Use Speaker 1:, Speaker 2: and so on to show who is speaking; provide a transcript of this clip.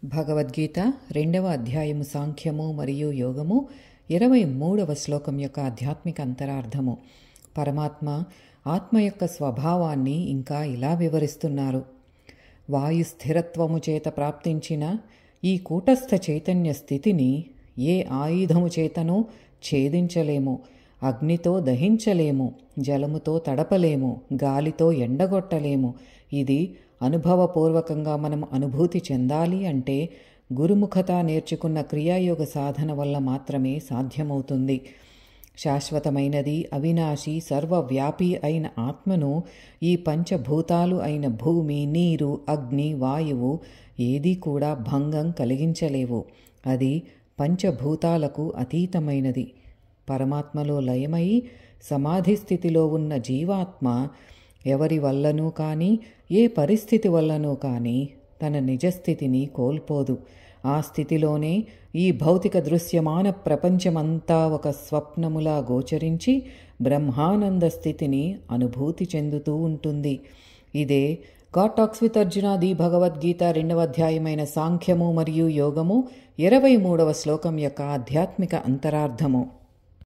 Speaker 1: భగవద్గీత 2వ అధ్యాయము సాంఖ్యము మరియు యోగము 23వ శ్లోకం యొక్క ఆధ్యాత్మిక అంతరార్థము. పరమాత్మ ఆత్మ యొక్క స్వభావాన్ని ఇంకా ఇలా వివరిస్తున్నారు. వాయు స్థిరత్వము చేత ప్రాప్తించిన ఈ కూటస్థ చైతన్య స్థితిని ఏ ఆయుధము చేతనూ ఛేదించలేము, అగ్నితో దహించలేము, జలముతో తడపలేము, గాలితో ఎండగొట్టలేము. ఇది అనుభవపూర్వకంగా మనం అనుభూతి చెందాలి అంటే గురుముఖత నేర్చుకున్న క్రియాయోగ సాధన వల్ల మాత్రమే సాధ్యమవుతుంది. శాశ్వతమైనది, అవినాశి, సర్వవ్యాపి అయిన ఆత్మను ఈ పంచభూతాలు అయిన భూమి, నీరు, అగ్ని, వాయువు ఏదీ కూడా భంగం కలిగించలేవు. అది పంచభూతాలకు అతీతమైనది. పరమాత్మలో లయమై సమాధి స్థితిలో ఉన్న జీవాత్మ ఎవరి వల్లనూ కానీ ఏ పరిస్థితి వల్లనూ కానీ తన నిజస్థితిని కోల్పోదు. ఆ స్థితిలోనే ఈ భౌతిక దృశ్యమాన ప్రపంచమంతా ఒక స్వప్నములా గోచరించి బ్రహ్మానంద స్థితిని అనుభూతి చెందుతూ ఉంటుంది. ఇదే God talks with Arjuna the Bhagavad Gita 2వ అధ్యాయమైన సాంఖ్యము మరియు యోగము 23వ శ్లోకం యొక్క ఆధ్యాత్మిక అంతరార్థము.